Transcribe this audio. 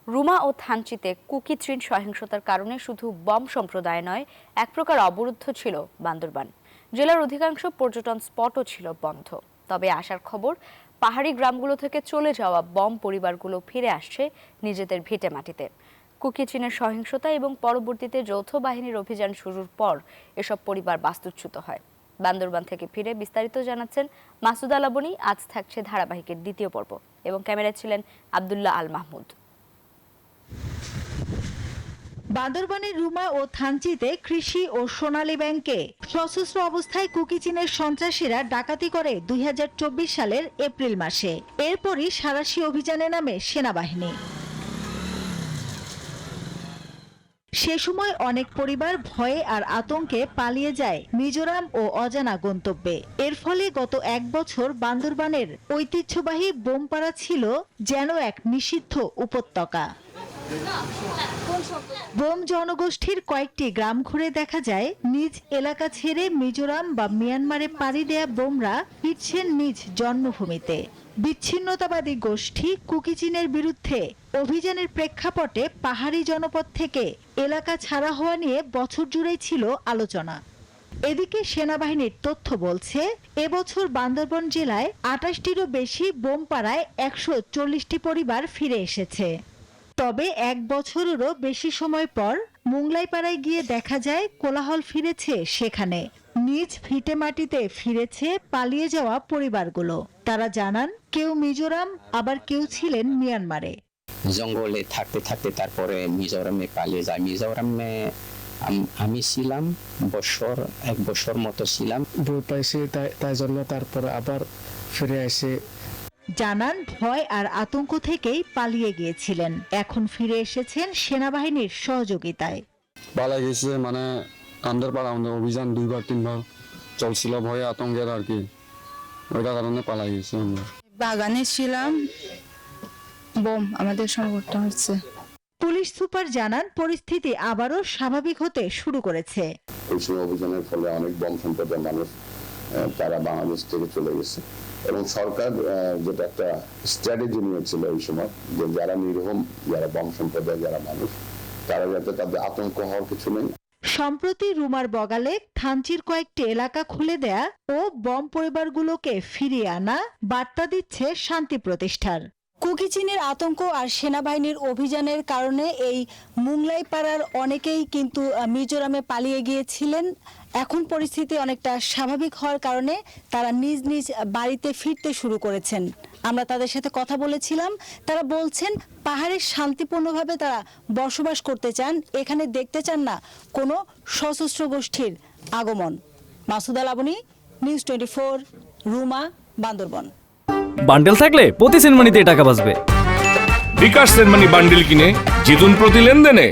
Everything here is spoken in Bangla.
রুমা ও থানচিতে কুকি-চিন সহিংসতার কারণে শুধু বম সম্প্রদায় নয়, এক প্রকার অবরুদ্ধ ছিল বান্দরবান। জেলার অধিকাংশ পর্যটন স্পটও ছিল বন্ধ। তবে আসার খবর, পাহাড়ি গ্রামগুলো থেকে চলে যাওয়া বম পরিবারগুলো ফিরে আসছে নিজেদের ভিটে মাটিতে। কুকি-চিনের সহিংসতা এবং পরবর্তীতে যৌথ বাহিনীর অভিযান শুরুর পর এসব পরিবার বাস্তুচ্যুত হয়। বান্দরবান থেকে ফিরে বিস্তারিত জানাচ্ছেন মাসুদা লাবনী। আজ থাকছে ধারাবাহিকের দ্বিতীয় পর্ব এবং ক্যামেরায় ছিলেন আব্দুল্লাহ আল মাহমুদ। বান্দরবানের রুমা ও থানচিতে কৃষি ও সোনালী ব্যাংকে সশস্ত্র অবস্থায় কুকি-চিনের সন্ত্রাসীরা ডাকাতি করে ২০২৪ সালের এপ্রিল মাসে। এরপরই সাঁড়াশি অভিযানে নামে সেনাবাহিনী। সে সময় অনেক পরিবার ভয়ে আর আতঙ্কে পালিয়ে যায় মিজোরাম ও অজানা গন্তব্যে। এর ফলে গত এক বছর বান্দরবানের ঐতিহ্যবাহী বোমপাড়া ছিল যেন এক নিষিদ্ধ উপত্যকা। বোম জনগোষ্ঠীর কয়েকটি গ্রাম ঘুরে দেখা যায়, নিজ এলাকা ছেড়ে মিজোরাম বা মিয়ানমারে পাড়ি দেয়া বোমরা ফিরছেন নিজ জন্মভূমিতে। বিচ্ছিন্নতাবাদী গোষ্ঠী কুকি-চিনের বিরুদ্ধে অভিযানের প্রেক্ষাপটে পাহাড়ি জনপদ থেকে এলাকা ছাড়া হওয়া নিয়ে বছর জুড়েই ছিল আলোচনা। এদিকে সেনাবাহিনীর তথ্য বলছে, এবছর বান্দরবান জেলায় ২৮টিরও বেশি বোমপাড়ায় ১৪০টি পরিবার ফিরে এসেছে। তবে এক বছরেরও বেশি সময় পর মুংলাইপাড়ায় গিয়ে দেখা যায় কোলাহল ফিরেছে সেখানে। নিজ ভিটে মাটিতে ফিরেছে পালিয়ে যাওয়া পরিবারগুলো। তারা জানান, কেউ মিজোরাম, আবার কেউ ছিলেন মিয়ানমারে। জঙ্গলে থাকতে থাকতে তারপরে মিজোরামে পালিয়ে যায়। মিজোরামে আমি ছিলাম এক বছর মতো ছিলাম। ভয় পাইছে, তাই জন্য তারপরে আবার ফিরে আসে। জানান, ভয় আর আতঙ্ক থেকেই পালিয়ে গিয়েছিলেন, এখন ফিরে এসেছেন সেনাবাহিনীর সহযোগিতায়। পালিয়ে গেছে মানে আমাদের অভিযান ২-৩বার চলছিল, ভয়ে আতঙ্কের আর কি, ওইটা কারণে পালাই গেছি আমরা। বাগানে ছিলাম, বোম আমাদের সংঘটন হচ্ছে। পুলিশ সুপার জানান, পরিস্থিতি আবারও স্বাভাবিক হতে শুরু করেছে। এই সময় অভিযানের ফলে অনেক বম সম্প্রদায়ের মানুষ তারা বাংলাদেশ থেকে চলে গেছে এবং সরকার যেটা একটা স্ট্র্যাটেজি নিয়েছিল এই সময়, যে যারা নির্মম, যারা বম সম্প্রদায়, যারা মানুষ, তারা যাতে তাদের আতঙ্ক হওয়ার কিছু নেই। সম্প্রতি রুমার বগালে থানচির কয়েকটি এলাকা খুলে দেয়া ও বম পরিবারগুলোকে ফিরিয়ে আনা বার্তা দিচ্ছে শান্তি প্রতিষ্ঠার। কুকি-চিনের আতঙ্ক আর সেনাবাহিনীর অভিযানের কারণে এই মুংলাইপাড়ার অনেকেই কিন্তু মিজোরামে পালিয়ে গিয়েছিলেন। এখন পরিস্থিতি অনেকটা স্বাভাবিক হওয়ার কারণে তারা নিজ নিজ বাড়িতে ফিরতে শুরু করেছেন। আমরা তাদের সাথে কথা বলেছিলাম, তারা বলছেন পাহাড়ে শান্তিপূর্ণভাবে তারা বসবাস করতে চান, এখানে দেখতে চান না কোনো সশস্ত্র গোষ্ঠীর আগমন। মাসুদা লাবনী, নিউজ 24, রুমা, বান্দরবান। বান্ডেল থাকলে প্রতি সেনমানিতে টাকা বাঁচবে। বিকাশ সেনমানি বান্ডেল কিনে জিতুন প্রতি লেনদেনে।